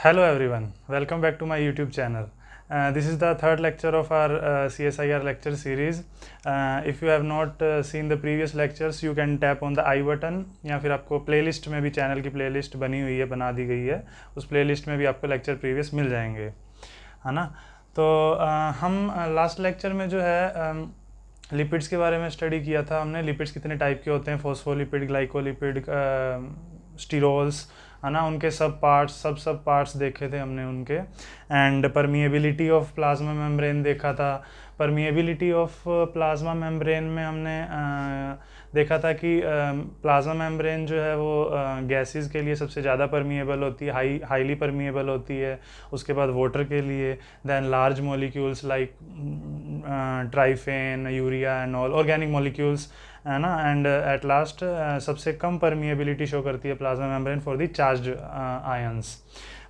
Hello everyone, welcome back to my YouTube channel. This is the third lecture of our CSIR lecture series. If you have not seen the previous lectures, you can tap on the I button या फिर आपको playlist में भी channel की playlist बनी हुई है, बना दी गई है, उस playlist में भी आपको lecture previous मिल जाएंगे, है ना। तो हम लास्ट लेक्चर में जो है लिपिड्स के बारे में स्टडी किया था हमने। लिपिड्स कितने टाइप के होते हैं, फॉस्फोलिपिड, ग्लाइकोलिपिड, स्टीरोल्स, है ना, उनके सब पार्ट्स देखे थे हमने उनके। And permeability of plasma membrane देखा था। परमिएबिलिटी ऑफ प्लाज्मा मेम्ब्रेन में हमने देखा था कि प्लाज्मा मेम्ब्रेन जो है वो गैसेस के लिए सबसे ज़्यादा परमिएबल होती है, हाईली परमिएबल होती है। उसके बाद वाटर के लिए, देन लार्ज मॉलिक्यूल्स लाइक ट्राइफेन, urea and all organic molecules, है ना। एंड एट लास्ट सबसे कम परमिएबिलिटी शो करती है plasma membrane for the charged ions,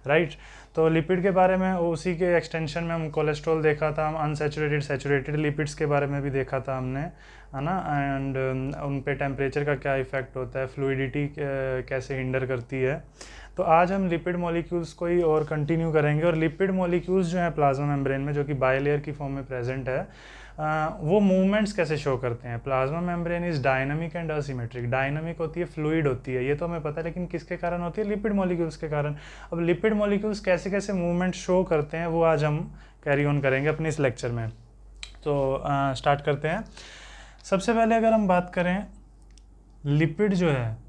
right. तो लिपिड के बारे में उसी के एक्सटेंशन में हम कोलेस्ट्रॉल देखा था, हम अनसैचुरेटेड, सैचुरेटेड लिपिड्स के बारे में भी देखा था हमने, है ना। एंड उन पे टेम्परेचर का क्या इफ़ेक्ट होता है, फ्लूइडिटी कैसे हिंडर करती है। तो आज हम लिपिड मॉलिक्यूल्स को ही और कंटिन्यू करेंगे। और लिपिड मॉलिक्यूल्स जो हैं प्लाज्मा मेम्ब्रेन में, जो कि बायलेयर की फॉर्म में प्रेजेंट है, वो मूवमेंट्स कैसे शो करते हैं। Plasma membrane is dynamic and asymmetric. Dynamic होती है, फ्लूइड होती है, ये तो हमें पता है, लेकिन किसके कारण होती है? लिपिड मॉलिक्यूल्स के कारण। अब लिपिड मॉलिक्यूल्स कैसे कैसे मूवमेंट शो करते हैं वो आज हम कैरी ऑन करेंगे अपने इस लेक्चर में। तो स्टार्ट करते हैं। सबसे पहले अगर हम बात करें लिपिड जो है,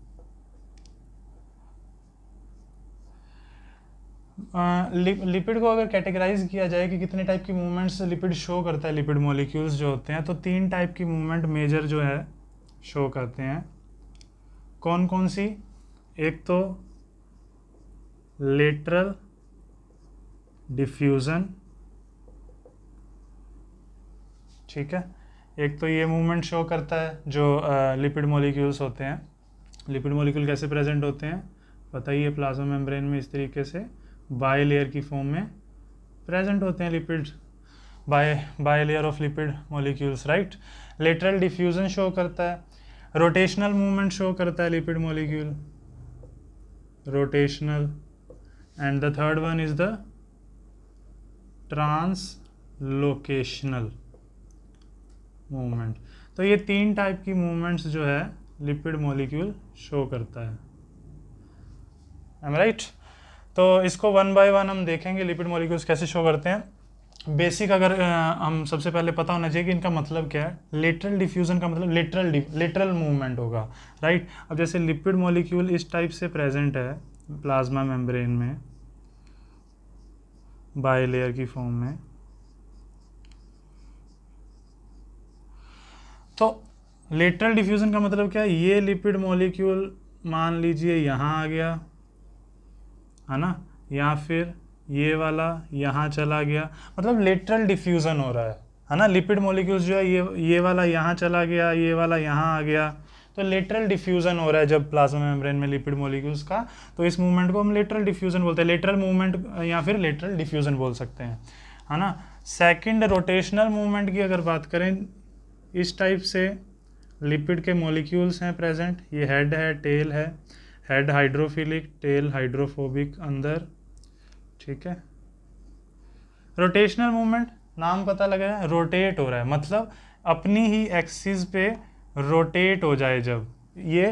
लिपिड को अगर कैटेगराइज किया जाए कि कितने टाइप की मूवमेंट्स लिपिड शो करता है, लिपिड मॉलिक्यूल्स जो होते हैं, तो 3 टाइप की मूवमेंट मेजर जो है शो करते हैं। कौन कौन सी? एक तो लेटरल डिफ्यूजन, ठीक है। एक तो ये मूवमेंट शो करता है जो लिपिड मॉलिक्यूल्स होते हैं। लिपिड मॉलिक्यूल कैसे प्रेजेंट होते हैं पता ही है, प्लाज्मा मेम्ब्रेन में इस तरीके से बाय लेयर की फॉर्म में प्रेजेंट होते हैं lipids, bilayer of lipid molecules, right. Lateral diffusion show करता है, रोटेशनल मूवमेंट शो करता है lipid molecule, rotational. And the third one is the translocational movement. तो ये 3 टाइप की मूवमेंट्स जो है लिपिड मॉलिक्यूल शो करता है, राइट। तो इसको वन बाय वन हम देखेंगे लिपिड मॉलिक्यूल्स कैसे शो करते हैं। बेसिक अगर हम सबसे पहले पता होना चाहिए कि इनका मतलब क्या है। लेटरल डिफ्यूजन का मतलब लेटरल मूवमेंट होगा, राइट। अब जैसे लिपिड मॉलिक्यूल इस टाइप से प्रेजेंट है प्लाज्मा मेम्ब्रेन में बाय लेयर की फॉर्म में, तो लेटरल डिफ्यूजन का मतलब क्या है? ये लिपिड मॉलिक्यूल मान लीजिए यहाँ आ गया, है ना, या फिर ये वाला यहाँ चला गया, मतलब लेटरल डिफ्यूज़न हो रहा है ना। लिपिड मॉलिक्यूल्स जो है ये वाला यहाँ चला गया, ये वाला यहाँ आ गया, तो लेटरल डिफ्यूज़न हो रहा है जब प्लाज्मा मेम्ब्रेन में लिपिड मॉलिक्यूल्स का। तो इस मूवमेंट को हम लेटरल डिफ्यूज़न बोलते हैं, लेटरल मूवमेंट या फिर लेटरल डिफ्यूज़न बोल सकते हैं, है ना। सेकेंड, रोटेशनल मूवमेंट की अगर बात करें, इस टाइप से लिपिड के मॉलिक्यूल्स हैं प्रेजेंट, ये हेड है, टेल है, हेड हाइड्रोफिलिक, टेल हाइड्रोफोबिक अंदर, ठीक है। रोटेशनल मूवमेंट, नाम पता लगा है, रोटेट हो रहा है, मतलब अपनी ही एक्सिस पे रोटेट हो जाए, जब ये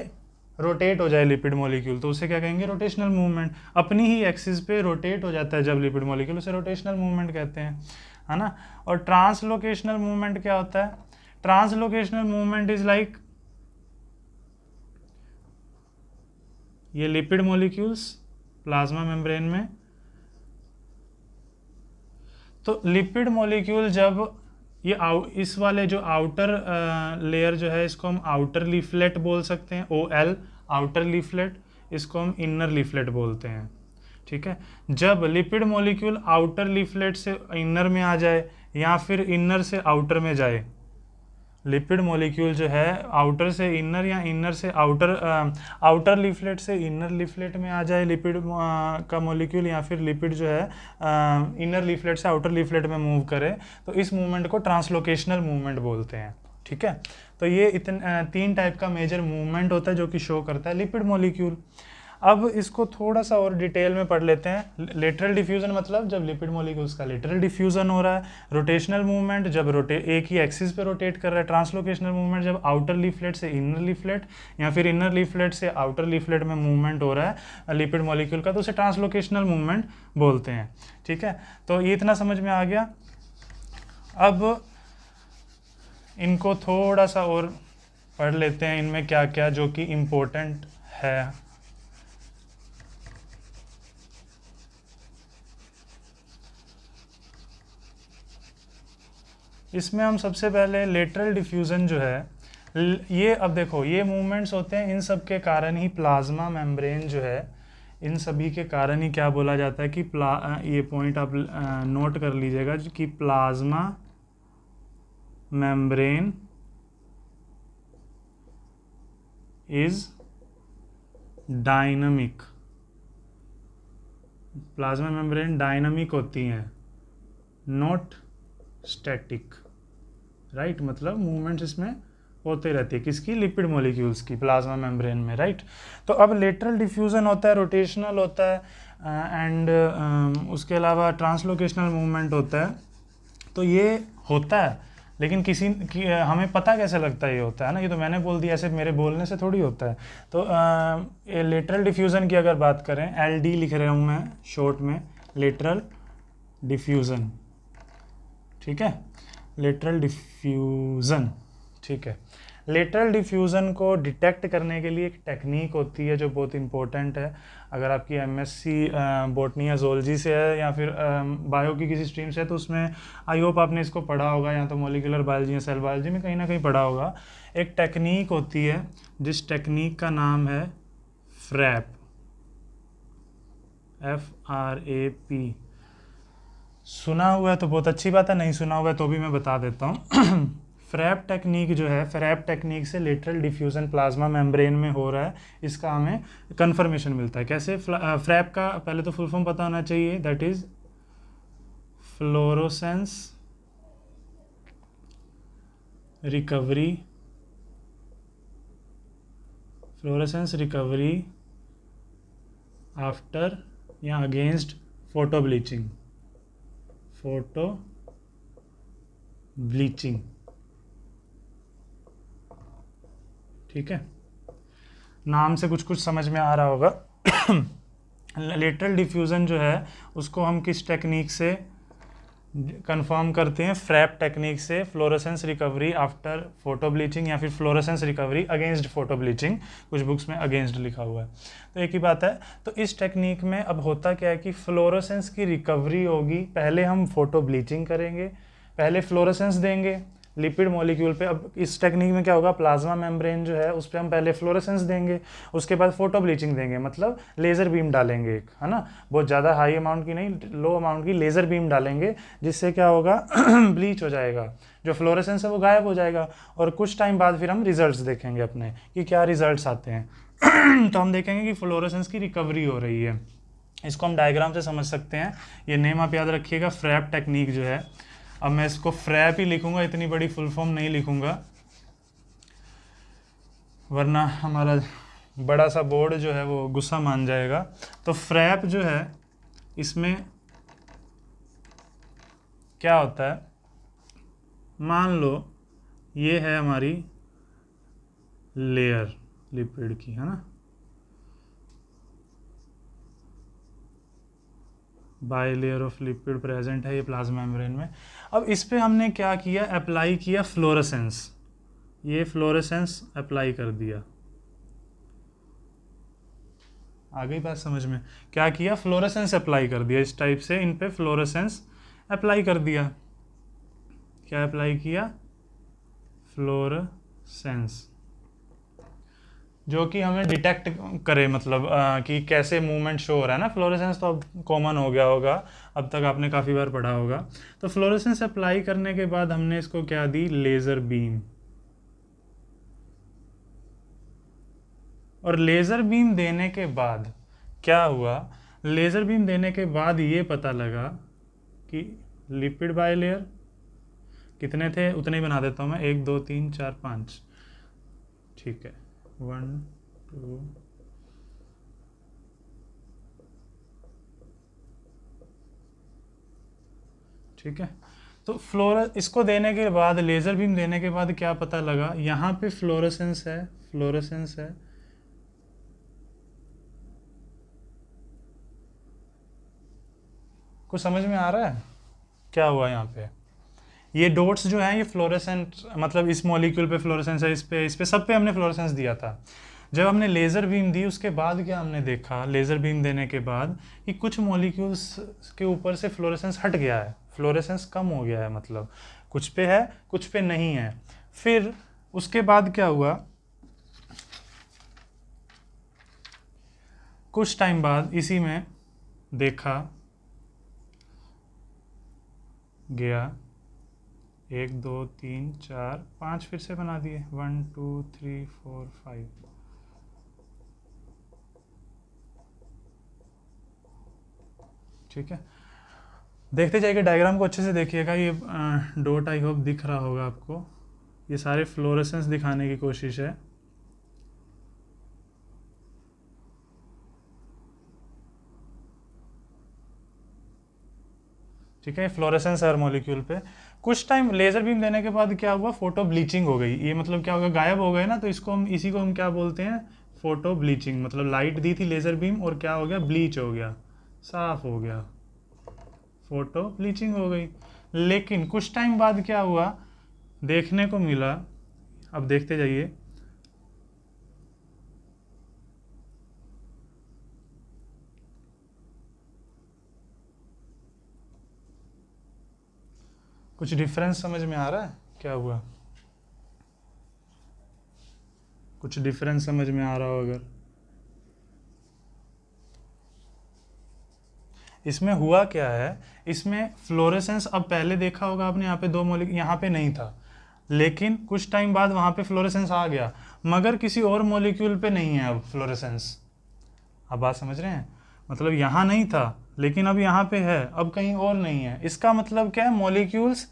रोटेट हो जाए लिपिड मॉलिक्यूल तो उसे क्या कहेंगे? Rotational movement. अपनी ही एक्सिस पे रोटेट हो जाता है जब लिपिड मॉलिक्यूल, उसे रोटेशनल मूवमेंट कहते हैं, है ना। और ट्रांसलोकेशनल मूवमेंट क्या होता है? ट्रांसलोकेशनल मूवमेंट इज लाइक ये लिपिड मॉलिक्यूल्स प्लाज्मा मेम्ब्रेन में, तो लिपिड मॉलिक्यूल जब ये इस वाले जो आउटर लेयर जो है, इसको हम आउटर लीफलेट बोल सकते हैं, OL आउटर लीफलेट, इसको हम इनर लीफलेट बोलते हैं, ठीक है। जब लिपिड मॉलिक्यूल आउटर लीफलेट से इनर में आ जाए या फिर इनर से आउटर में जाए, लिपिड मॉलिक्यूल जो है आउटर से इनर या इनर से आउटर, आउटर लीफलेट से इनर लीफलेट में आ जाए लिपिड का मॉलिक्यूल, या फिर लिपिड जो है इनर लीफलेट से आउटर लीफलेट में मूव करे, तो इस मूवमेंट को ट्रांसलोकेशनल मूवमेंट बोलते हैं, ठीक है। तो ये 3 टाइप का मेजर मूवमेंट होता है जो कि शो करता है लिपिड मॉलिक्यूल। अब इसको थोड़ा सा और डिटेल में पढ़ लेते हैं। लेटरल डिफ्यूजन मतलब जब लिपिड मॉलिक्यूल्स का लेटरल डिफ्यूजन हो रहा है। रोटेशनल मूवमेंट जब एक ही एक्सिस पे रोटेट कर रहा है। ट्रांसलोकेशनल मूवमेंट जब आउटर लीफलेट से इनर लीफलेट या फिर इनर लीफलेट से आउटर लीफलेट में मूवमेंट हो रहा है लिपिड मॉलिक्यूल का, तो उसे ट्रांसलोकेशनल मूवमेंट बोलते हैं। ठीक है, तो ये इतना समझ में आ गया। अब इनको थोड़ा सा और पढ़ लेते हैं, इनमें क्या क्या जो कि इम्पोर्टेंट है। इसमें हम सबसे पहले लेटरल डिफ्यूज़न जो है, ये अब देखो ये मूवमेंट्स होते हैं, इन सब के कारण ही प्लाज्मा मेम्ब्रेन जो है, इन सभी के कारण ही क्या बोला जाता है कि ये पॉइंट आप नोट कर लीजिएगा कि plasma membrane is dynamic. Plasma membrane dynamic होती हैं, नॉट स्टैटिक। राइट, मतलब मूवमेंट्स इसमें होते रहती है, किसकी? लिपिड मॉलिक्यूल्स की, प्लाज्मा मेम्ब्रेन में। राइट, तो अब लेटरल डिफ्यूज़न होता है, रोटेशनल होता है, एंड उसके अलावा ट्रांसलोकेशनल मूवमेंट होता है। तो ये होता है, लेकिन हमें पता कैसे लगता है ये होता है ना? ये तो मैंने बोल दिया, ऐसे मेरे बोलने से थोड़ी होता है। तो लेटरल डिफ्यूज़न की अगर बात करें, LD लिख रहा हूँ मैं शॉर्ट में, लेटरल डिफ्यूज़न। ठीक है, लेटरल डिफ्यूज़न। ठीक है, लेटरल डिफ्यूज़न को डिटेक्ट करने के लिए एक टेक्निक होती है जो बहुत इंपॉर्टेंट है। अगर आपकी MSc बॉटनी या ज़ूलॉजी से है या फिर बायो की किसी स्ट्रीम से है, तो उसमें आई होप आपने इसको पढ़ा होगा, या तो मॉलिक्यूलर बायोलॉजी या सेल बायोलॉजी में कहीं ना कहीं पढ़ा होगा। एक टेक्निक होती है जिस टेक्निक का नाम है फ्रैप, FRAP। सुना हुआ है तो बहुत अच्छी बात है, नहीं सुना हुआ है तो भी मैं बता देता हूँ। फ्रैप टेक्निक जो है, फ्रैप टेक्निक से लेटरल डिफ्यूज़न प्लाज्मा मेम्ब्रेन में हो रहा है, इसका हमें कंफर्मेशन मिलता है। कैसे? फ्रैप का पहले तो फुल फॉर्म पता होना चाहिए, that is fluorescence recovery, fluorescence recovery after या against photobleaching, photobleaching. ठीक है, नाम से कुछ कुछ समझ में आ रहा होगा। लेटरल डिफ्यूज़न जो है उसको हम किस टेक्निक से कंफर्म करते हैं? फ्रैप टेक्निक से, fluorescence recovery after photo bleaching या फिर fluorescence recovery against photo bleaching. कुछ बुक्स में अगेंस्ट लिखा हुआ है, तो एक ही बात है। तो इस टेक्निक में अब होता क्या है कि फ्लोरोसेंस की रिकवरी होगी, पहले हम फोटो ब्लीचिंग करेंगे, पहले फ्लोरोसेंस देंगे लिपिड मॉलिक्यूल पे। अब इस टेक्निक में क्या होगा, प्लाज्मा मेम्ब्रेन जो है उस पर हम पहले फ्लोरोसेंस देंगे, उसके बाद फोटो ब्लीचिंग देंगे, मतलब लेज़र बीम डालेंगे एक, है ना? बहुत ज़्यादा हाई अमाउंट की नहीं, लो अमाउंट की लेज़र बीम डालेंगे, जिससे क्या होगा, ब्लीच हो जाएगा, जो फ्लोरोसेंस है वो गायब हो जाएगा। और कुछ टाइम बाद फिर हम रिजल्ट्स देखेंगे अपने कि क्या रिजल्ट्स आते हैं। तो हम देखेंगे कि फ्लोरोसेंस की रिकवरी हो रही है। इसको हम डायग्राम से समझ सकते हैं। ये नेम आप याद रखिएगा, फ्रैप टेक्निक जो है। अब मैं इसको फ्रैप ही लिखूंगा, इतनी बड़ी फुल फॉर्म नहीं लिखूंगा, वरना हमारा बड़ा सा बोर्ड जो है वो गुस्सा मान जाएगा। तो फ्रैप जो है, इसमें क्या होता है, मान लो ये है हमारी लेयर लिपिड की, है ना, by layer of lipid present है ये प्लाज्मा मेम्ब्रेन में। अब इस पे हमने क्या किया, अप्लाई किया फ्लोरोसेंस, ये फ्लोरोसेंस अप्लाई कर दिया। आ गई बात समझ में? क्या किया, फ्लोरोसेंस अप्लाई कर दिया, इस टाइप से इन पे फ्लोरोसेंस अप्लाई कर दिया। क्या अप्लाई किया? फ्लोरोसेंस, जो कि हमें डिटेक्ट करे, मतलब कि कैसे मूवमेंट शो हो रहा है ना। फ्लोरोसेंस तो अब कॉमन हो गया होगा, अब तक आपने काफ़ी बार पढ़ा होगा। तो फ्लोरोसेंस अप्लाई करने के बाद हमने इसको क्या दी, लेज़र बीम। और लेज़र बीम देने के बाद क्या हुआ, लेज़र बीम देने के बाद ये पता लगा कि लिपिड बाइलेयर कितने थे, उतने ही बना देता हूँ मैं, 1 2 3 4 5। ठीक है, 1 2 ठीक है। तो इसको देने के बाद, लेज़र बीम देने के बाद क्या पता लगा, यहाँ पे फ्लोरेसेंस है, फ्लोरेसेंस है, कुछ समझ में आ रहा है क्या हुआ यहाँ पे? ये डॉट्स जो हैं ये फ्लोरेसेंट, मतलब इस मॉलिक्यूल पे फ्लोरेसेंस है, इस पे सब पे हमने फ्लोरेसेंस दिया था। जब हमने लेज़र बीम दी उसके बाद क्या हमने देखा, लेज़र बीम देने के बाद कि कुछ मॉलिक्यूल्स के ऊपर से फ्लोरेसेंस हट गया है, फ्लोरेसेंस कम हो गया है, मतलब कुछ पे है कुछ पे नहीं है। फिर उसके बाद क्या हुआ, कुछ टाइम बाद इसी में देखा गया 1 2 3 4 5 फिर से बना दिए, 1 2 3 4 5। ठीक है, देखते जाइए, डायग्राम को अच्छे से देखिएगा। ये डॉट आई होप दिख रहा होगा आपको, ये सारे फ्लोरेसेंस दिखाने की कोशिश है। ठीक है, फ्लोरेसेंस हर मॉलिक्यूल पे। कुछ टाइम लेज़र बीम देने के बाद क्या हुआ, फोटो ब्लीचिंग हो गई। ये मतलब क्या होगा, गायब हो गए ना, तो इसको हम, इसी को हम क्या बोलते हैं, फोटो ब्लीचिंग। मतलब लाइट दी थी लेज़र बीम और क्या हो गया, ब्लीच हो गया, साफ हो गया, फोटो ब्लीचिंग हो गई। लेकिन कुछ टाइम बाद क्या हुआ, देखने को मिला, अब देखते जाइए, कुछ डिफरेंस समझ में आ रहा है क्या हुआ, कुछ डिफरेंस समझ में आ रहा हो अगर। इसमें हुआ क्या है, इसमें फ्लोरेसेंस, अब पहले देखा होगा आपने, यहाँ पे 2 मॉलिक्यूल यहाँ पे नहीं था, लेकिन कुछ टाइम बाद वहाँ पे फ्लोरेसेंस आ गया, मगर किसी और मॉलिक्यूल पे नहीं है अब फ्लोरेसेंस। अब बात समझ रहे हैं, मतलब यहाँ नहीं था लेकिन अब यहाँ पे है, अब कहीं और नहीं है। इसका मतलब क्या है, मॉलिक्यूल्स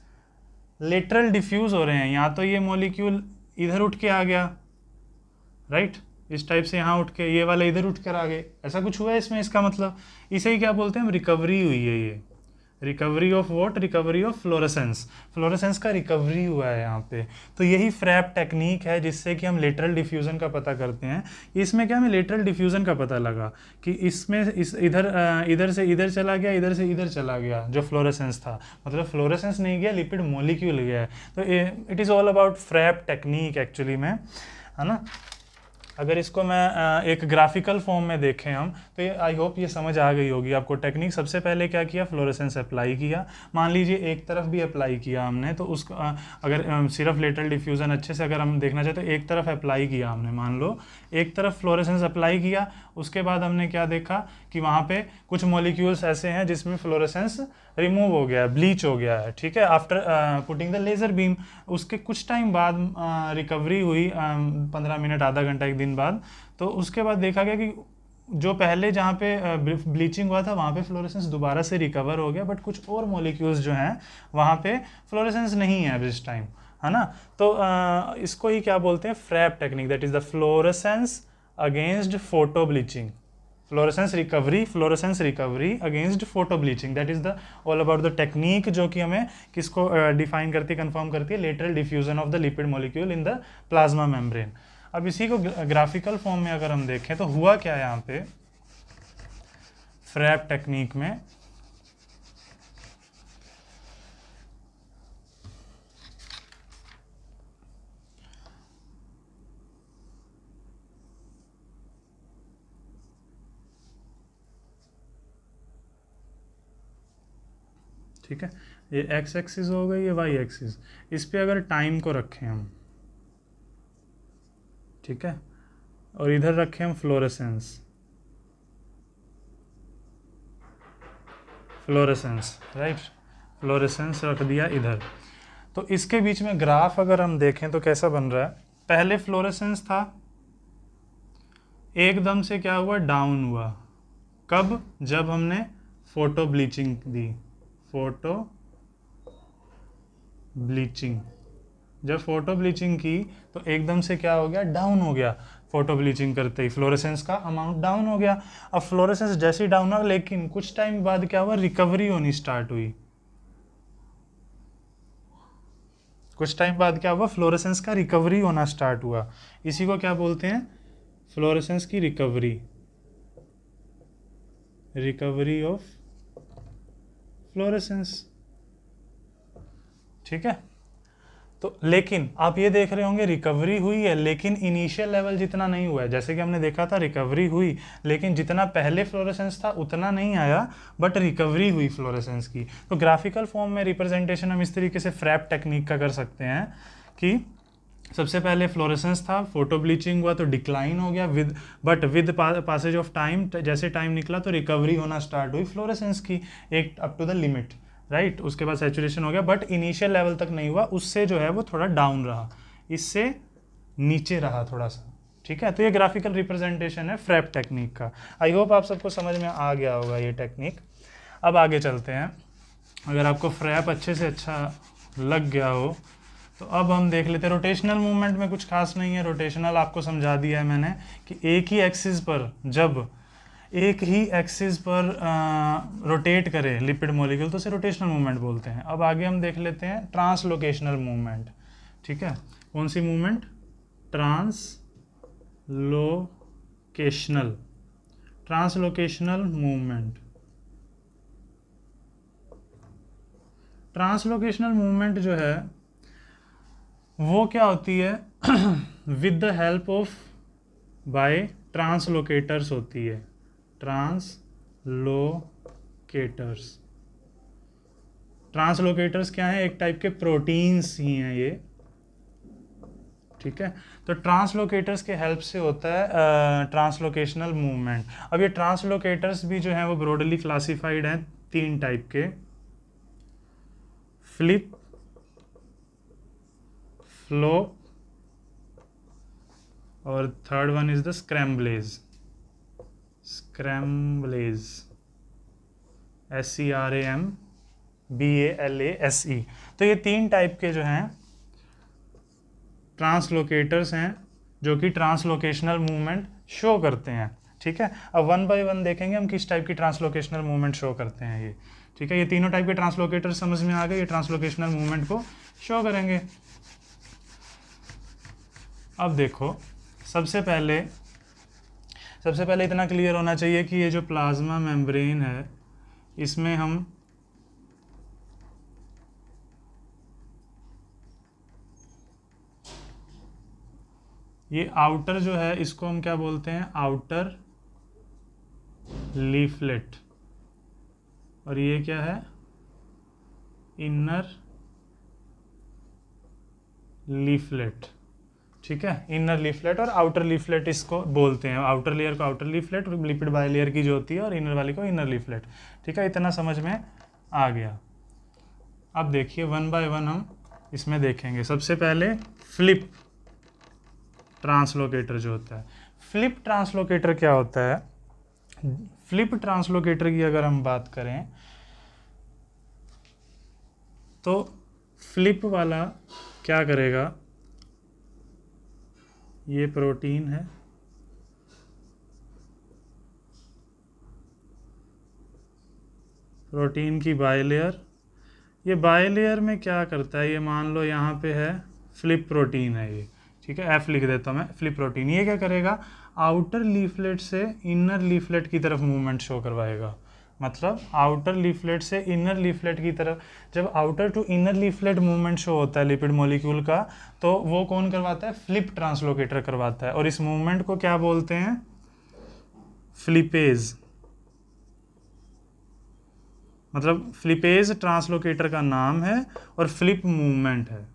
लेटरल डिफ्यूज हो रहे हैं। यहाँ तो ये मॉलिक्यूल इधर उठ के आ गया, राइट, इस टाइप से यहाँ उठ के, ये वाले इधर उठ कर आ गए, ऐसा कुछ हुआ है इसमें। इसका मतलब इसे ही क्या बोलते हैं हम, रिकवरी हुई है। ये recovery of what, recovery of fluorescence, fluorescence का रिकवरी हुआ है यहाँ पे। तो यही फ्रैप टेक्निक है जिससे कि हम लेटरल डिफ्यूजन का पता करते हैं। इसमें क्या, हमें लेटरल डिफ्यूजन का पता लगा कि इसमें इस इधर से इधर चला गया, इधर से इधर चला गया जो फ्लोरेसेंस था, मतलब फ्लोरेसेंस नहीं गया, लिपिड मॉलिक्यूल गया है। तो it is all about FRAP technique actually में, है ना। अगर इसको मैं एक ग्राफिकल फॉर्म में देखें हम, तो ये आई होप ये समझ आ गई होगी आपको टेक्निक। सबसे पहले क्या किया, फ्लोरेसेंस अप्लाई किया। मान लीजिए एक तरफ भी अप्लाई किया हमने, तो उसको अगर सिर्फ लेटरल डिफ्यूज़न अच्छे से अगर हम देखना चाहते तो एक तरफ अप्लाई किया हमने, मान लो एक तरफ फ्लोरेसेंस अप्लाई किया, उसके बाद हमने क्या देखा कि वहाँ पे कुछ मॉलिक्यूल्स ऐसे हैं जिसमें फ्लोरेसेंस रिमूव हो गया है, ब्लीच हो गया है, ठीक है, after putting the laser beam. उसके कुछ टाइम बाद रिकवरी हुई, 15 मिनट, आधा घंटा, एक दिन बाद। तो उसके बाद देखा गया कि जो पहले जहाँ पे ब्लीचिंग हुआ था वहाँ पे फ्लोरेसेंस दोबारा से रिकवर हो गया, बट कुछ और मॉलिक्यूल्स जो हैं वहाँ पे फ्लोरेसेंस नहीं है दिस टाइम, है ना। तो इसको ही क्या बोलते हैं, FRAP technique, that is the fluorescence against photobleaching, fluorescence recovery against photobleaching. That is the all about the technique जो कि हमें किसको डिफाइन करती है, कंफर्म करती है, lateral diffusion of the lipid molecule in the plasma membrane. अब इसी को ग्राफिकल फॉर्म में अगर हम देखें तो हुआ क्या है यहाँ पे फ्रैप टेक्निक में, ठीक है, ये एक्स एक्सिस हो गई, ये वाई एक्सिस। इस पे अगर टाइम को रखें हम, ठीक है, और इधर रखें हम फ्लोरेसेंस, राइट, फ्लोरेसेंस रख दिया इधर। तो इसके बीच में ग्राफ अगर हम देखें तो कैसा बन रहा है, पहले फ्लोरेसेंस था, एकदम से क्या हुआ, डाउन हुआ। कब, जब हमने फोटो ब्लीचिंग दी, फोटो ब्लीचिंग, जब फोटो ब्लीचिंग की तो एकदम से क्या हो गया, डाउन हो गया। फोटो ब्लीचिंग करते ही फ्लोरेसेंस का अमाउंट डाउन हो गया। अब फ्लोरेसेंस जैसे ही डाउन हुआ, लेकिन कुछ टाइम बाद क्या हुआ, रिकवरी होनी स्टार्ट हुई, कुछ टाइम बाद क्या हुआ, फ्लोरेसेंस का रिकवरी होना स्टार्ट हुआ। इसी को क्या बोलते हैं, फ्लोरेसेंस की रिकवरी, रिकवरी ऑफ फ्लोरेसेंस। ठीक है, तो लेकिन आप ये देख रहे होंगे रिकवरी हुई है लेकिन इनिशियल लेवल जितना नहीं हुआ है। जैसे कि हमने देखा था रिकवरी हुई लेकिन जितना पहले फ्लोरेसेंस था उतना नहीं आया, बट रिकवरी हुई फ्लोरेसेंस की। तो ग्राफिकल फॉर्म में रिप्रेजेंटेशन हम इस तरीके से फ्रैप टेक्निक का कर सकते हैं कि सबसे पहले फ्लोरेसेंस था, फोटो ब्लीचिंग हुआ तो डिक्लाइन हो गया, विद पासेज ऑफ टाइम, जैसे टाइम निकला तो रिकवरी होना स्टार्ट हुई फ्लोरेसेंस की, एक up to the limit, right. उसके बाद सैचुरेशन हो गया, बट इनिशियल लेवल तक नहीं हुआ, उससे जो है वो थोड़ा डाउन रहा, इससे नीचे रहा थोड़ा सा। ठीक है, तो ये ग्राफिकल रिप्रेजेंटेशन है फ्रैप टेक्निक का। आई होप आप सबको समझ में आ गया होगा ये टेक्निक। अब आगे चलते हैं। अगर आपको फ्रैप अच्छे से अच्छा लग गया हो तो अब हम देख लेते हैं रोटेशनल मूवमेंट में कुछ खास नहीं है। रोटेशनल आपको समझा दिया है मैंने कि एक ही एक्सिस पर, जब एक ही एक्सिस पर रोटेट करे लिपिड मॉलिक्यूल तो उसे रोटेशनल मूवमेंट बोलते हैं। अब आगे हम देख लेते हैं ट्रांसलोकेशनल मूवमेंट। ठीक है, कौन सी movement, translocational, translocational movement. Translocational movement जो है वो क्या होती है with the help of, by translocators होती है, ट्रांसलोकेटर्स। ट्रांसलोकेटर्स क्या है, एक टाइप के प्रोटीन्स ही हैं ये। ठीक है, तो ट्रांसलोकेटर्स के हेल्प से होता है ट्रांसलोकेशनल मूवमेंट। अब ये ट्रांसलोकेटर्स भी जो हैं वो ब्रॉडली क्लासिफाइड हैं 3 टाइप के, फ्लिप, फ्लो और third one is the scramblase, scramblase, SCRAMBALASE। तो ये 3 टाइप के जो हैं ट्रांसलोकेटर्स हैं जो कि ट्रांसलोकेशनल मूवमेंट शो करते हैं। ठीक है, अब वन बाय वन देखेंगे हम किस टाइप की ट्रांसलोकेशनल मूवमेंट शो करते हैं ये। ठीक है, ये तीनों टाइप के ट्रांसलोकेटर समझ में आ गए, ये ट्रांसलोकेशनल मूवमेंट को शो करेंगे। अब देखो, सबसे पहले इतना क्लियर होना चाहिए कि ये जो प्लाज्मा मेम्ब्रेन है इसमें हम ये आउटर जो है इसको हम क्या बोलते हैं, आउटर लीफलेट, और ये क्या है, इनर लीफलेट। ठीक है, इनर लीफलेट और आउटर लीफलेट इसको बोलते हैं। आउटर लेयर को आउटर लीफलेट, और लिपिड बायलेयर की जो होती है, और इनर वाली को इनर लीफलेट। ठीक है, इतना समझ में आ गया। अब देखिए वन बाय वन हम इसमें देखेंगे। सबसे पहले फ्लिप ट्रांसलोकेटर जो होता है। फ्लिप ट्रांसलोकेटर क्या होता है, फ्लिप ट्रांसलोकेटर की अगर हम बात करें तो फ्लिप वाला क्या करेगा, ये प्रोटीन है, प्रोटीन की बायलेयर। ये बायलेयर में क्या करता है, ये मान लो यहाँ पे है फ्लिप प्रोटीन है ये। ठीक है, F लिख देता हूँ मैं, फ्लिप प्रोटीन। ये क्या करेगा, आउटर लीफलेट से इनर लीफलेट की तरफ मूवमेंट शो करवाएगा। मतलब आउटर लीफलेट से इनर लीफलेट की तरफ, जब outer to inner leaflet movement show होता है लिपिड मॉलिक्यूल का, तो वो कौन करवाता है, फ्लिप ट्रांसलोकेटर करवाता है। और इस मूवमेंट को क्या बोलते हैं, फ्लिपेज। मतलब फ्लिपेज ट्रांसलोकेटर का नाम है और फ्लिप मूवमेंट है।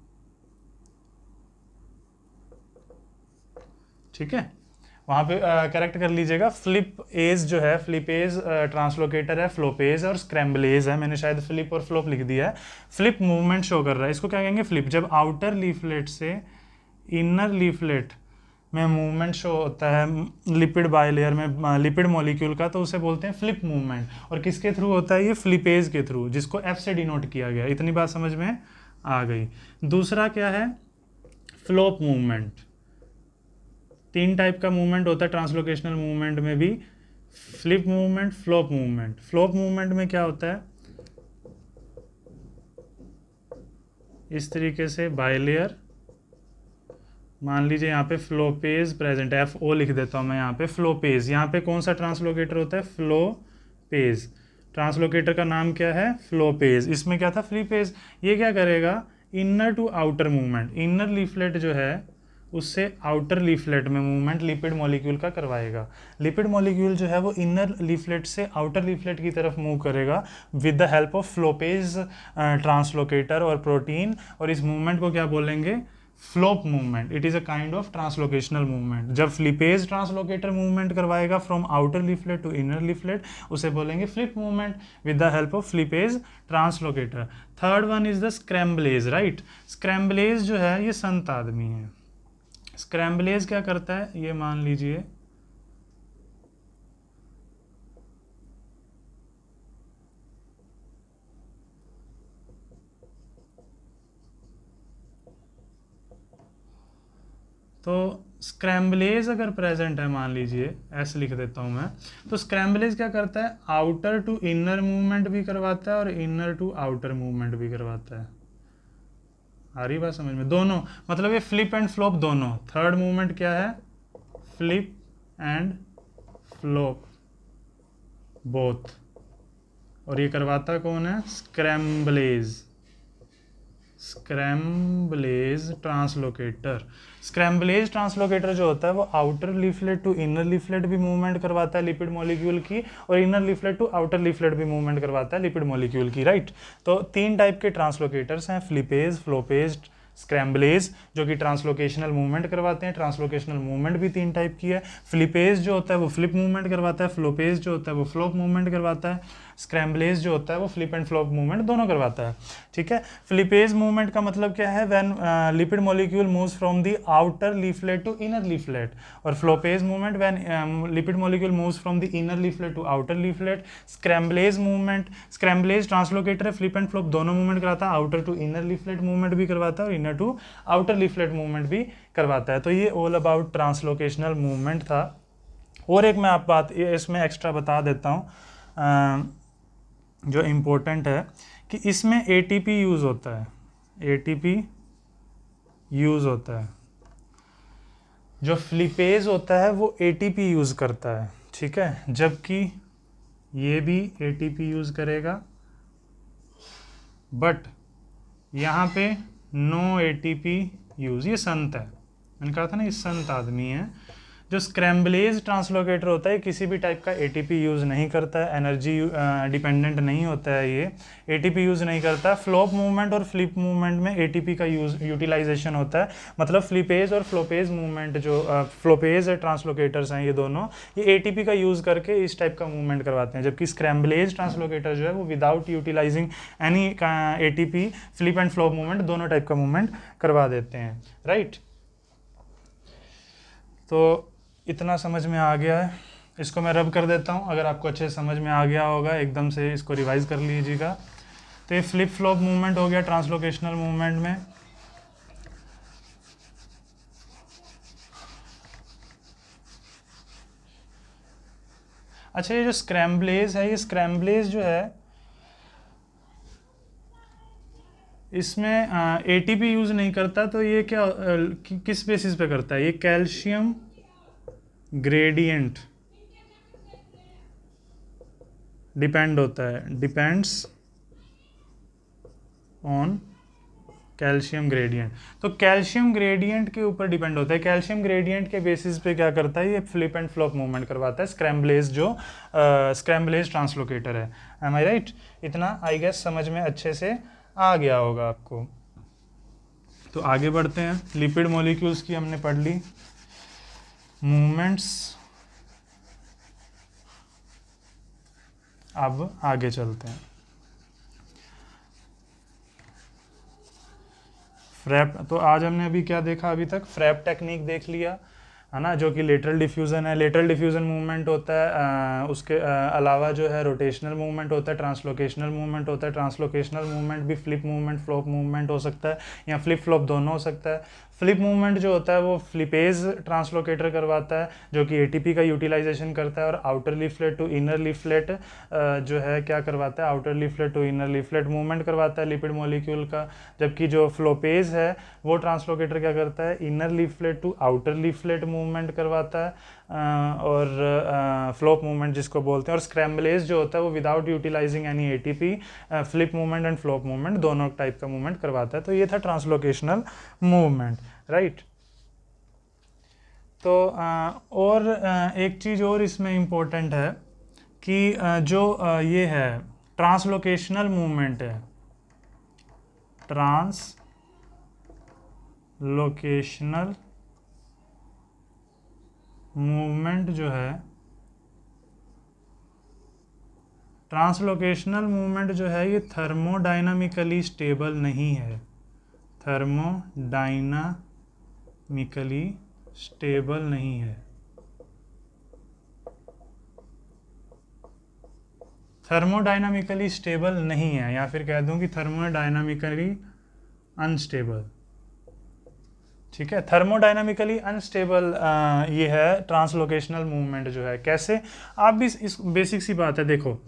ठीक है, वहाँ पे करेक्ट कर लीजिएगा। फ्लिप एज जो है, फ्लिप एज ट्रांसलोकेटर है, फ्लोपेज और स्क्रैम्बलेज है। मैंने शायद फ्लिप और फ्लोप लिख दिया है। फ्लिप मूवमेंट शो कर रहा है, इसको क्या कहेंगे, फ्लिप। जब आउटर लीफलेट से इनर लीफलेट में मूवमेंट शो होता है लिपिड बायलेयर में लिपिड मॉलिक्यूल का, तो उसे बोलते हैं फ्लिप मूवमेंट। और किसके थ्रू होता है ये, फ्लिपेज के थ्रू, जिसको F से डिनोट किया गया। इतनी बात समझ में आ गई। दूसरा क्या है, फ्लोप मूवमेंट। 3 टाइप का मूवमेंट होता है ट्रांसलोकेशनल मूवमेंट में भी, flip movement, flop movement. Flop movement में क्या होता है, इस तरीके से बाइलेयर, मान लीजिए यहाँ पे फ्लोपेज प्रेजेंट है, FO लिख देता हूँ मैं यहाँ पे, फ्लोपेज। यहाँ पे कौन सा ट्रांसलोकेटर होता है? फ्लोपेज। ट्रांसलोकेटर का नाम क्या है? फ्लोपेज। इसमें क्या था? फ्लीपेज। ये क्या करेगा? Inner to outer movement, inner leaflet जो है उससे आउटर लीफलेट में मूवमेंट लिपिड मॉलिक्यूल का करवाएगा। लिपिड मॉलिक्यूल जो है वो इनर लीफलेट से आउटर लीफलेट की तरफ मूव करेगा with the help of floppase translocator और प्रोटीन, और इस मूवमेंट को क्या बोलेंगे? Flop movement. It is a kind of translocational movement. जब फ्लिपेज ट्रांसलोकेटर मूवमेंट करवाएगा from outer leaflet to inner leaflet, उसे बोलेंगे flip movement with the help of flippase translocator. Third one is the scramblase, right. Scramblase जो है ये संत आदमी है। स्क्रैम्बलेज क्या करता है? ये मान लीजिए तो स्क्रैम्बलेज अगर प्रेजेंट है, मान लीजिए ऐसे लिख देता हूं मैं, तो स्क्रैम्बलेज क्या करता है? आउटर टू इनर मूवमेंट भी करवाता है और इनर टू आउटर मूवमेंट भी करवाता है। आ रही बात समझ में? दोनों, मतलब ये फ्लिप एंड फ्लॉप दोनों। थर्ड मूवमेंट क्या है? Flip and flop both. और ये करवाता कौन है? स्क्रैम्बलेज। स्क्रैम्बलेज ट्रांसलोकेटर। स्क्रैम्बलेज ट्रांसलोकेटर जो होता है वो outer leaflet to inner leaflet भी मूवमेंट करवाता है लिपिड मॉलिक्यूल की, और inner leaflet to outer leaflet भी मूवमेंट करवाता है लिपिड मॉलिक्यूल की, राइट। तो 3 टाइप के ट्रांसलोकेटर्स हैं, फ्लिपेज, फ्लोपेज, स्क्रैम्बलेज, जो कि ट्रांसलोकेशनल मूवमेंट करवाते हैं। ट्रांसलोकेशनल मूवमेंट भी 3 टाइप की है। फ्लिपेज जो होता है वो फ्लिप मूवमेंट करवाता है, फ्लोपेज जो होता है वो फ्लॉप मूवमेंट करवाता है, स्क्रैम्बलेज जो होता है वो फ्लिप एंड फ्लॉप मूवमेंट दोनों करवाता है, ठीक है। फ्लिपेज मूवमेंट का मतलब क्या है? When lipid molecule moves from the outer leaflet to inner leaflet. और floppase movement when lipid molecule moves from the inner leaflet to outer leaflet. Scramblase movement, scramblase translocator है, फ्लिप एंड फ्लॉप दोनों movement कराता है, outer to inner leaflet movement भी करवाता है और inner to outer leaflet movement भी करवाता है। तो ये ऑल अबाउट ट्रांसलोकेशनल मूवमेंट था। और एक मैं आप बात इसमें एक्स्ट्रा बता देता हूँ जो इम्पोर्टेंट है, कि इसमें ATP यूज़ होता है। ATP यूज़ होता है। जो फ्लिपेज होता है वो ATP यूज़ करता है, ठीक है, जबकि ये भी ATP यूज़ करेगा, बट यहाँ पे नो ATP यूज़। ये संत है, मैंने कहा था ना ये संत आदमी है। जो स्क्रैम्बलेज ट्रांसलोकेटर होता है किसी भी टाइप का ATP यूज़ नहीं करता है, एनर्जी डिपेंडेंट नहीं होता है, ये ATP यूज़ नहीं करता। फ्लॉप मूवमेंट और फ्लिप मूवमेंट में ATP का यूटिलाइजेशन होता है। मतलब फ्लिपेज और फ्लोपेज मूवमेंट जो फ्लोपेज ट्रांसलोकेटर्स हैं ये दोनों, ये ATP का यूज़ करके इस टाइप का मूवमेंट करवाते हैं, जबकि स्क्रैम्बलेज ट्रांसलोकेटर जो है वो without utilising any ATP flip and flop movement दोनों टाइप का मूवमेंट करवा देते हैं, राइट। तो इतना समझ में आ गया है। इसको मैं रब कर देता हूँ, अगर आपको अच्छे समझ में आ गया होगा एकदम से इसको रिवाइज कर लीजिएगा। तो ये फ्लिप फ्लॉप मूवमेंट हो गया ट्रांसलोकेशनल मूवमेंट में। अच्छा, ये जो स्क्रैम्बलेज है, ये स्क्रैम्बलेज जो है इसमें ATP यूज़ नहीं करता, तो ये क्या किस बेसिस पे करता है? ये कैल्शियम ग्रेडियंट डिपेंड होता है, डिपेंड्स ऑन कैल्शियम ग्रेडियंट। तो कैल्शियम ग्रेडियंट के ऊपर डिपेंड होता है। कैल्शियम ग्रेडियंट के बेसिस पे क्या करता है? ये फ्लिप एंड फ्लॉप मूवमेंट करवाता है स्क्रैम्बलेज, जो स्क्रैम्बलेज ट्रांसलोकेटर है। एम आई राइट? इतना आई गेस समझ में अच्छे से आ गया होगा आपको। तो आगे बढ़ते हैं। लिपिड मॉलिक्यूल्स की हमने पढ़ ली, मूवमेंट्स। अब आगे चलते हैं। फ्रैप, तो आज हमने अभी क्या देखा? अभी तक फ्रैप टेक्निक देख लिया है ना, जो कि लेटरल डिफ्यूज़न है। लेटरल डिफ्यूज़न मूवमेंट होता है, उसके अलावा जो है रोटेशनल मूवमेंट होता है, ट्रांसलोकेशनल मूवमेंट होता है। ट्रांसलोकेशनल मूवमेंट भी फ्लिप मूवमेंट फ्लॉप मूवमेंट हो सकता है, या फ्लिप फ्लॉप दोनों हो सकता है। फ्लिप मूवमेंट जो होता है वो फ्लिपेज ट्रांसलोकेटर करवाता है, जो कि एटीपी का यूटिलाइजेशन करता है, और outer leaflet to inner leaflet जो है क्या करवाता है, outer leaflet to inner leaflet movement करवाता है लिपिड मॉलिक्यूल का। जबकि जो फ्लोपेज है वो ट्रांसलोकेटर क्या करता है, inner leaflet to outer leaflet movement करवाता है, और फ्लोप मूवमेंट जिसको बोलते हैं। और स्क्रैम्बलेज जो होता है वो without utilising any ATP flip movement and flop movement दोनों टाइप का मूवमेंट करवाता है। तो ये था ट्रांसलोकेशनल मूवमेंट, राइट। तो और एक चीज़ और इसमें इम्पोर्टेंट है कि जो ये है ट्रांसलोकेशनल मूवमेंट है, ट्रांसलोकेशनल मूवमेंट जो है, ट्रांसलोकेशनल मूवमेंट जो है ये थर्मोडायनामिकली स्टेबल नहीं है, थर्मोडायनामिकली स्टेबल नहीं है, थर्मोडायनामिकली स्टेबल नहीं है, या फिर कह दूं कि थर्मोडायनामिकली अनस्टेबल। ठीक है, थर्मोडायनामिकली अनस्टेबल ये है ट्रांसलोकेशनल मूवमेंट जो है। कैसे, आप भी इस बेसिक सी बात है, देखो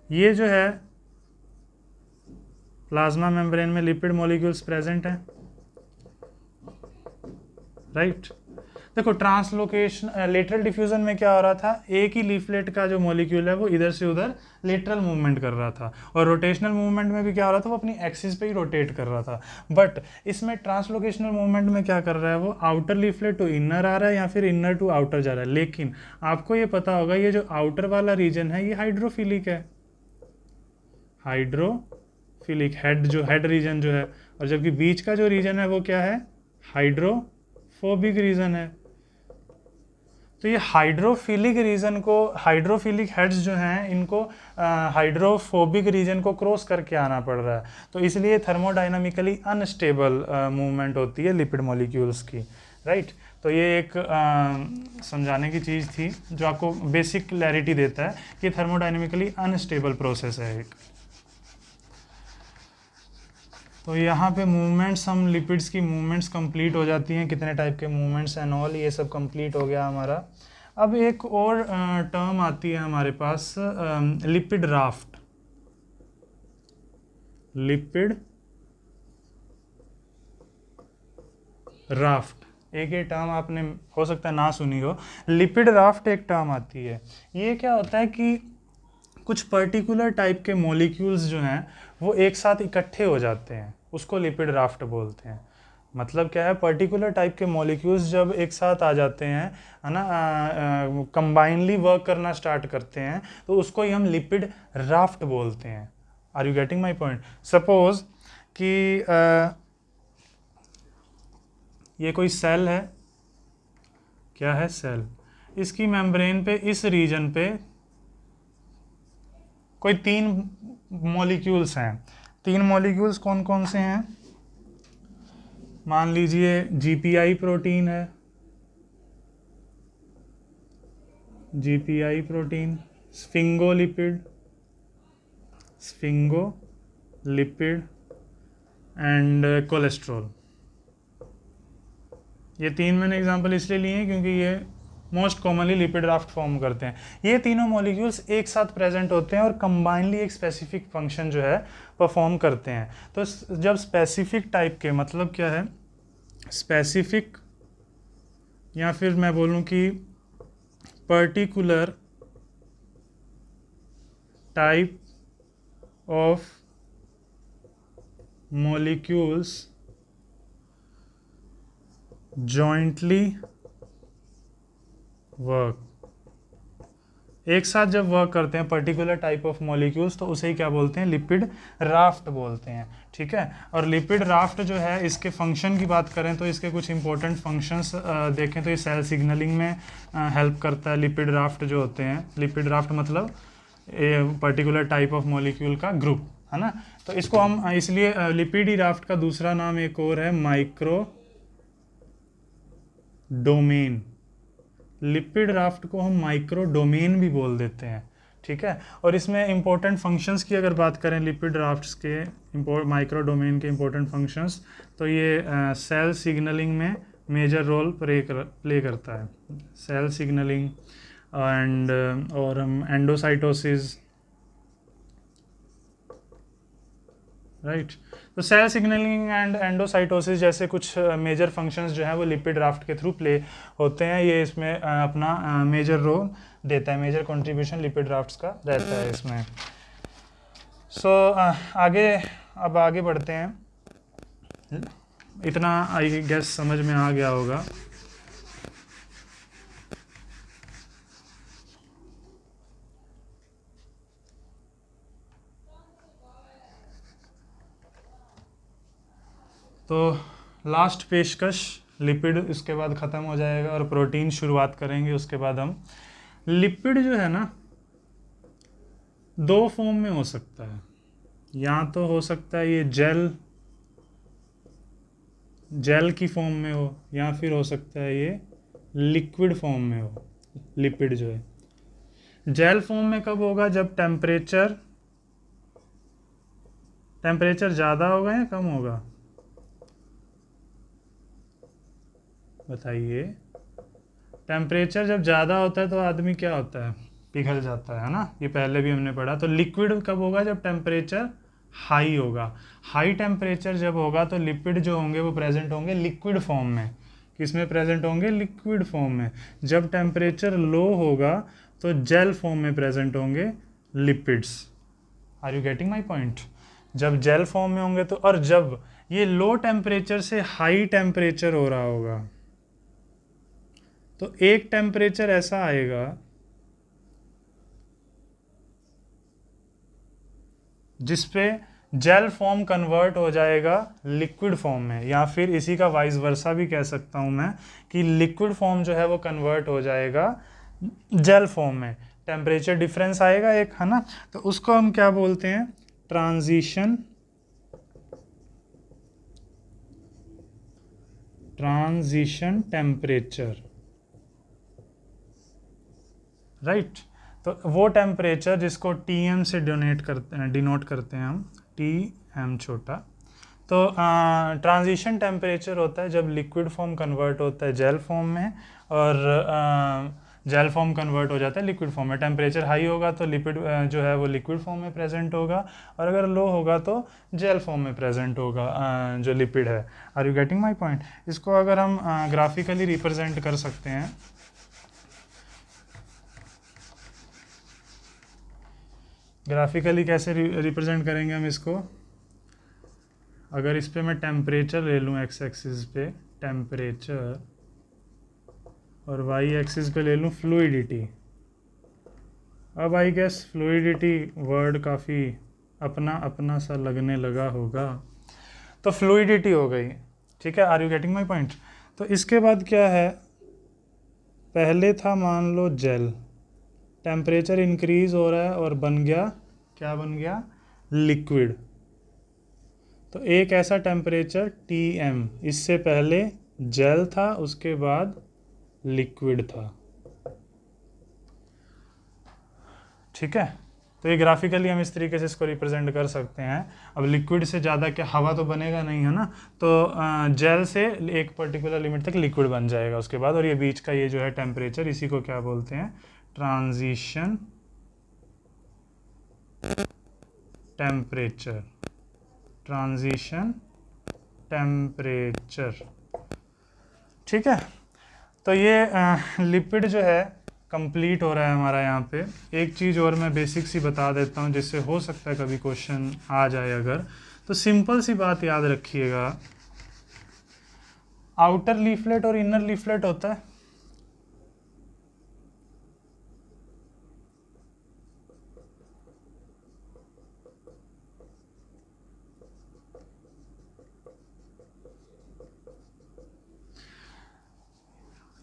ये जो है प्लाज्मा मेम्ब्रेन में लिपिड मॉलिक्यूल्स प्रेजेंट हैं, राइट। देखो ट्रांसलोकेशन लेटरल डिफ्यूजन में क्या हो रहा था, एक ही लीफलेट का जो मॉलिक्यूल है वो इधर से उधर लेटरल मूवमेंट कर रहा था, और रोटेशनल मूवमेंट में भी क्या हो रहा था, वो अपनी एक्सिस पे ही रोटेट कर रहा था। बट इसमें ट्रांसलोकेशनल मूवमेंट में क्या कर रहा है, वो आउटर लीफलेट टू इनर आ रहा है या फिर इनर टू आउटर जा रहा है। लेकिन आपको ये पता होगा ये जो आउटर वाला रीजन है ये हाइड्रोफिलिक है, हाइड्रोफिलिक हेड जो हेड रीजन जो है, और जबकि बीच का जो रीजन है वो क्या है, हाइड्रोफोबिक रीजन है। तो ये हाइड्रोफिलिक रीजन को, हाइड्रोफिलिक हेड्स जो हैं इनको हाइड्रोफोबिक रीजन को क्रॉस करके आना पड़ रहा है, तो इसलिए थर्मोडायनामिकली अनस्टेबल मूवमेंट होती है लिपिड मॉलिक्यूल्स की, राइट। तो ये एक समझाने की चीज़ थी जो आपको बेसिक क्लैरिटी देता है कि थर्मोडायनामिकली अनस्टेबल प्रोसेस है एक। तो यहाँ पे मूवमेंट्स, हम लिपिड्स की मूवमेंट्स कंप्लीट हो जाती हैं, कितने टाइप के मूवमेंट्स एंड ऑल, ये सब कंप्लीट हो गया हमारा। अब एक और टर्म आती है हमारे पास, लिपिड राफ्ट, लिपिड राफ्ट। एक ये टर्म आपने हो सकता है ना सुनी हो, लिपिड राफ्ट एक टर्म आती है। ये क्या होता है कि कुछ पर्टिकुलर टाइप के मॉलिक्यूल्स जो हैं वो एक साथ इकट्ठे हो जाते हैं, उसको लिपिड राफ्ट बोलते हैं। मतलब क्या है, पर्टिकुलर टाइप के मॉलिक्यूल्स जब एक साथ आ जाते हैं, है ना, कंबाइनली वर्क करना स्टार्ट करते हैं, तो उसको ही हम लिपिड राफ्ट बोलते हैं। Are you getting my point? Suppose कि ये कोई सेल है, क्या है, सेल, इसकी मेम्ब्रेन पे इस रीजन पे कोई 3 मॉलिक्यूल्स हैं। 3 मॉलिक्यूल्स कौन कौन से हैं, मान लीजिए जीपीआई प्रोटीन है, GPI protein, sphingolipid, sphingolipid and cholesterol. ये 3 मैंने एग्जांपल इसलिए लिए हैं क्योंकि ये most commonly lipid raft form करते हैं। ये तीनों मॉलिक्यूल्स एक साथ प्रेजेंट होते हैं और कंबाइनली एक स्पेसिफिक फंक्शन जो है परफॉर्म करते हैं। तो जब स्पेसिफिक टाइप के, मतलब क्या है, स्पेसिफिक, या फिर मैं बोलूँ कि particular type of molecules jointly work, एक साथ जब वर्क करते हैं पर्टिकुलर टाइप ऑफ मॉलिक्यूल्स, तो उसे ही क्या बोलते हैं, लिपिड राफ्ट बोलते हैं। ठीक है, और लिपिड राफ्ट जो है, इसके फंक्शन की बात करें तो इसके कुछ इंपॉर्टेंट फंक्शंस देखें तो ये सेल सिग्नलिंग में हेल्प करता है। लिपिड राफ्ट जो होते हैं, लिपिड राफ्ट मतलब पर्टिकुलर टाइप ऑफ मॉलिक्यूल का ग्रुप, है ना। तो इसको हम इसलिए लिपिड राफ्ट का दूसरा नाम एक और है माइक्रो डोमेन। लिपिड राफ्ट को हम माइक्रो डोमेन भी बोल देते हैं। ठीक है। और इसमें इंपॉर्टेंट फंक्शंस की अगर बात करें लिपिड ड्राफ्ट्स के माइक्रो डोमेन के इंपॉर्टेंट फंक्शंस, तो ये सेल सिग्नलिंग में मेजर रोल प्ले करता है, सेल सिग्नलिंग एंड और हम एंडोसाइटोसिस, राइट। तो सेल सिग्नलिंग एंड एंडोसाइटोसिस जैसे कुछ मेजर फंक्शंस जो हैं वो लिपिड ड्राफ्ट के थ्रू प्ले होते हैं। ये इसमें अपना मेजर रोल देता है, मेजर कंट्रीब्यूशन लिपिड ड्राफ्ट्स का रहता है इसमें। आगे अब आगे बढ़ते हैं। इतना आई गेस समझ में आ गया होगा। तो लास्ट पेशकश लिपिड इसके बाद ख़त्म हो जाएगा और प्रोटीन शुरुआत करेंगे। उसके बाद हम लिपिड जो है ना दो फॉर्म में हो सकता है, या तो हो सकता है ये जेल की फॉर्म में हो, या फिर हो सकता है ये लिक्विड फॉर्म में हो। लिपिड जो है जेल फॉर्म में कब होगा, जब टेम्परेचर ज़्यादा होगा या कम होगा, बताइए। टेम्परेचर जब ज़्यादा होता है तो आदमी क्या होता है, पिघल जाता है ना, ये पहले भी हमने पढ़ा। तो लिक्विड कब होगा, जब टेम्परेचर हाई होगा। हाई टेम्परेचर जब होगा तो लिपिड जो होंगे वो प्रेजेंट होंगे लिक्विड फॉर्म में। किसमें प्रेजेंट होंगे, लिक्विड फॉर्म में। जब टेम्परेचर लो होगा तो जेल फॉर्म में प्रेजेंट होंगे lipids. Are you getting my point. जब जेल फॉर्म में होंगे तो, और जब ये लो टेम्परेचर से हाई टेम्परेचर हो रहा होगा तो एक टेम्परेचर ऐसा आएगा जिसपे जेल फॉर्म कन्वर्ट हो जाएगा लिक्विड फॉर्म में, या फिर इसी का वाइस वर्सा भी कह सकता हूं मैं कि लिक्विड फॉर्म जो है वो कन्वर्ट हो जाएगा जेल फॉर्म में। टेम्परेचर डिफरेंस आएगा एक, है ना। तो उसको हम क्या बोलते हैं, ट्रांजिशन टेम्परेचर, राइट। तो वो टेम्परेचर जिसको TM से डिनोट करते हैं हम, TM छोटा। तो ट्रांजिशन टेम्परेचर होता है जब लिक्विड फॉर्म कन्वर्ट होता है जेल फॉर्म में, और जेल फॉर्म कन्वर्ट हो जाता है लिक्विड फॉर्म में। टेम्परेचर हाई होगा तो लिपिड जो है वो लिक्विड फॉर्म में प्रेजेंट होगा, और अगर लो होगा तो जेल फॉर्म में प्रेजेंट होगा जो लिपिड है। Are you getting my point. इसको अगर हम ग्राफिकली रिप्रेजेंट कर सकते हैं, ग्राफिकली कैसे रिप्रेजेंट करेंगे हम इसको, अगर इस पे मैं टेम्परेचर ले लूँ एक्स एक्सिस पे टेम्परेचर, और वाई एक्सिस पे ले लूँ फ्लूइडिटी। अब आई गेस फ्लूइडिटी वर्ड काफ़ी अपना अपना सा लगने लगा होगा। तो फ्लूइडिटी हो गई, ठीक है। Are you getting my point. तो इसके बाद क्या है, पहले था मान लो जेल, टेम्परेचर इंक्रीज हो रहा है और बन गया, क्या बन गया, लिक्विड। तो एक ऐसा टेम्परेचर TM, इससे पहले जेल था, उसके बाद लिक्विड था, ठीक है। तो ये ग्राफिकली हम इस तरीके से इसको रिप्रेजेंट कर सकते हैं। अब लिक्विड से ज़्यादा क्या, हवा तो बनेगा नहीं, है ना। तो जेल से एक पर्टिकुलर लिमिट तक लिक्विड बन जाएगा उसके बाद, और ये बीच का ये जो है टेम्परेचर, इसी को क्या बोलते हैं, ट्रांजिशन टेम्परेचर, ट्रांजिशन टेम्परेचर, ठीक है। तो ये लिपिड जो है कंप्लीट हो रहा है हमारा यहाँ पे। एक चीज़ और मैं बेसिक सी बता देता हूँ जिससे हो सकता है कभी क्वेश्चन आ जाए अगर, तो सिंपल सी बात याद रखिएगा, आउटर लीफलेट और इनर लीफलेट होता है,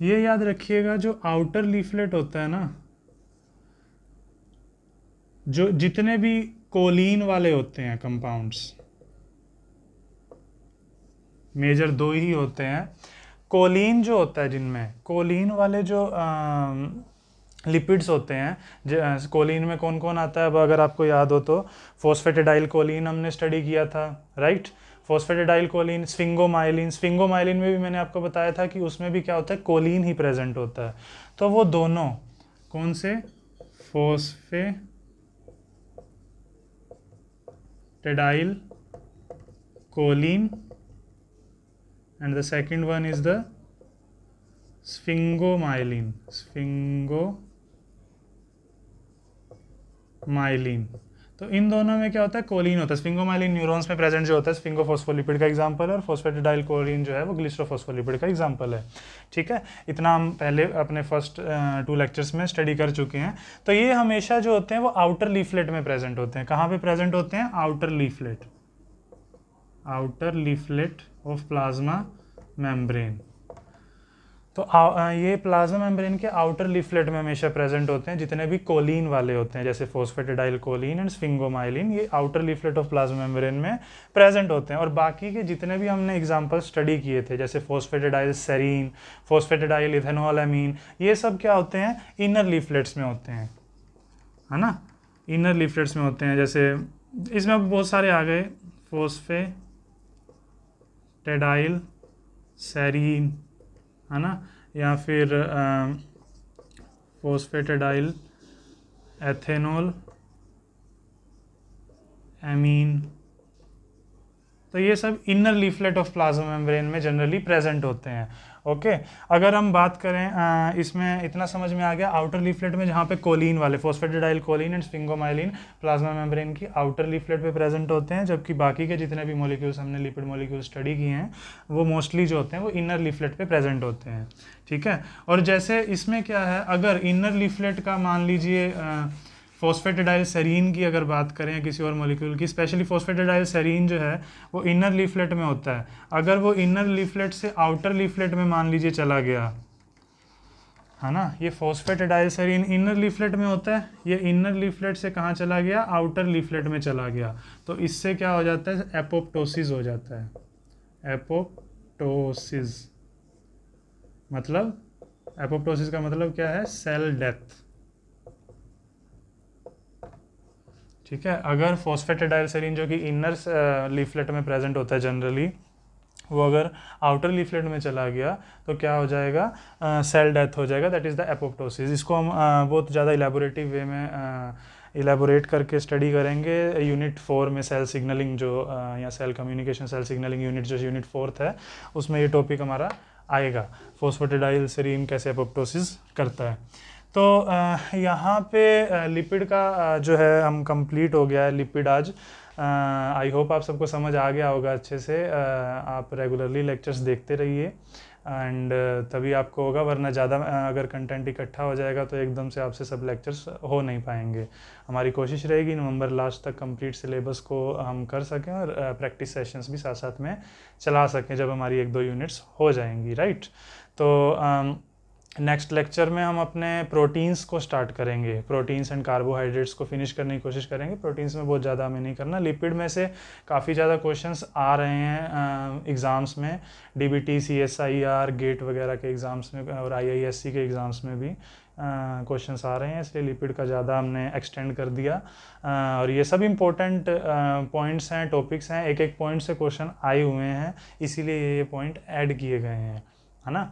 ये याद रखिएगा। जो आउटर लीफलेट होता है ना, जो जितने भी कोलिन वाले होते हैं कंपाउंड्स, मेजर दो ही होते हैं। कोलिन जो होता है, जिनमें कोलिन वाले जो लिपिड्स होते हैं। कोलिन में कौन कौन आता है, अब अगर आपको याद हो तो फोस्फेटिडाइल कोलिन हमने स्टडी किया था, राइट। फोस्फेटिडाइल कोलिन, स्फिंगोमाइलिन, स्फिंगोमाइलिन में भी मैंने आपको बताया था कि उसमें भी क्या होता है, कोलिन ही प्रेजेंट होता है। तो वो दोनों कौन से, phosphatidyl choline and the second one is the sphingomyelin, sphingomyelin. तो इन दोनों में क्या होता है, कोलिन होता है। स्फिंगोमाइलिन न्यूरॉन्स में प्रेजेंट जो होता है स्फिंगोफोस्फोलिपिड का एग्जांपल है, और फोस्फेटिडाइल कोलिन जो है वो ग्लिसरोफोस्फोलिपिड का एग्जांपल है। ठीक है, इतना हम पहले अपने फर्स्ट 2 लेक्चर्स में स्टडी कर चुके हैं। तो ये हमेशा जो होते हैं वो आउटर लीफलेट में प्रेजेंट होते हैं। कहाँ पे प्रेजेंट होते हैं, outer leaflet, outer leaflet of plasma membrane. तो ये प्लाज्मा मेम्ब्रेन के आउटर लीफलेट में हमेशा प्रेजेंट होते हैं जितने भी कोलिन वाले होते हैं, जैसे फोस्फेटिडाइल कोलिन एंड स्फिंगोमाइलिन, ये outer leaflet of plasma membrane में प्रेजेंट होते हैं। और बाकी के जितने भी हमने एग्जांपल स्टडी किए थे, जैसे फोस्फेटिडाइल सेरीन, फोस्फेटिडाइल इथेनॉलएमीन, ये सब क्या होते हैं, इनर लीफलेट्स में होते हैं, है ना, इनर लीफलेट्स में होते हैं। जैसे इसमें बहुत सारे आ गए, फोस्फेटिडाइल सेरीन, है ना, या फिर फोस्फेटिडाइल एथेनॉल एमीन। तो ये सब inner leaflet of plasma membrane में जनरली प्रेजेंट होते हैं। ओके, अगर हम बात करें इसमें इतना समझ में आ गया, आउटर लीफलेट में जहाँ पे कोलिन वाले, phosphatidyl choline and sphingomyelin plasma membrane की आउटर लीफलेट पे प्रेजेंट होते हैं, जबकि बाकी के जितने भी मॉलिक्यूल्स हमने लिपिड मॉलिक्यूल स्टडी किए हैं वो मोस्टली जो होते हैं वो इनर लीफलेट पे प्रेजेंट होते हैं। ठीक है, और जैसे इसमें क्या है, अगर इनर लीफलेट का मान लीजिए फोस्फेटिडाइल सेरीन की अगर बात करें किसी और मॉलिक्यूल की, स्पेशली फोस्फेटिडाइल सेरीन जो है वो इनर लीफलेट में होता है। अगर वो इनर लीफलेट से आउटर लीफलेट में मान लीजिए चला गया, है ना, ये फोस्फेटिडाइल सेरीन इनर लीफलेट में होता है, ये इनर लीफलेट से कहाँ चला गया, आउटर लीफलेट में चला गया, तो इससे क्या हो जाता है, एपोप्टोसिस हो जाता है। एपोप्टोसिस मतलब, एपोप्टोसिस का मतलब क्या है, सेल डेथ। ठीक है, अगर फोस्फेटिडाइल सेरीन जो कि इनर लीफलेट में प्रेजेंट होता है जनरली, वो अगर आउटर लीफलेट में चला गया तो क्या हो जाएगा, सेल डेथ हो जाएगा, दैट इज़ द एपोप्टोसिस। इसको हम बहुत ज़्यादा इलेबोरेटिव वे में इलेबोरेट करके स्टडी करेंगे यूनिट 4 में, सेल सिग्नलिंग जो या cell communication cell signalling unit जो यूनिट 4 है उसमें ये टॉपिक हमारा आएगा, फोस्फेटिडाइल सेरीन कैसे एपोप्टोसिस करता है। तो यहाँ पे लिपिड का जो है हम कंप्लीट हो गया है लिपिड आज। आई होप आप सबको समझ आ गया होगा अच्छे से। आप रेगुलरली लेक्चर्स देखते रहिए एंड तभी आपको होगा, वरना ज़्यादा अगर कंटेंट इकट्ठा हो जाएगा तो एकदम से आपसे सब लेक्चर्स हो नहीं पाएंगे। हमारी कोशिश रहेगी नवंबर लास्ट तक कंप्लीट सिलेबस को हम कर सकें और प्रैक्टिस सेशंस भी साथ साथ में चला सकें जब हमारी 1-2 यूनिट्स हो जाएंगी, राइट। तो नेक्स्ट लेक्चर में हम अपने प्रोटीन्स को स्टार्ट करेंगे, प्रोटीन्स एंड कार्बोहाइड्रेट्स को फिनिश करने की कोशिश करेंगे। प्रोटीन्स में बहुत ज़्यादा हमें नहीं करना, लिपिड में से काफ़ी ज़्यादा क्वेश्चंस आ रहे हैं एग्ज़ाम्स में, डीबीटी, CSIR, गेट वगैरह के एग्ज़ाम्स में और IISc के एग्ज़ाम्स में भी क्वेश्चंस आ रहे हैं, इसलिए लिपिड का ज़्यादा हमने एक्सटेंड कर दिया। और ये सब इम्पोर्टेंट पॉइंट्स हैं, टॉपिक्स हैं, एक एक पॉइंट से क्वेश्चन आए हुए हैं, इसीलिए ये पॉइंट ऐड किए गए हैं, है ना।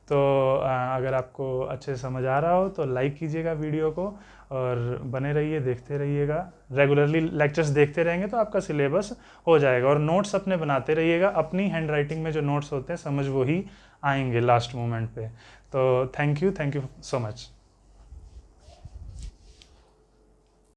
तो अगर आपको अच्छे से समझ आ रहा हो तो लाइक कीजिएगा वीडियो को और बने रहिए, देखते रहिएगा। रेगुलरली लेक्चर्स देखते रहेंगे तो आपका सिलेबस हो जाएगा, और नोट्स अपने बनाते रहिएगा। अपनी हैंड राइटिंग में जो नोट्स होते हैं समझ वो ही आएंगे लास्ट मोमेंट पे। तो थैंक यू सो मच।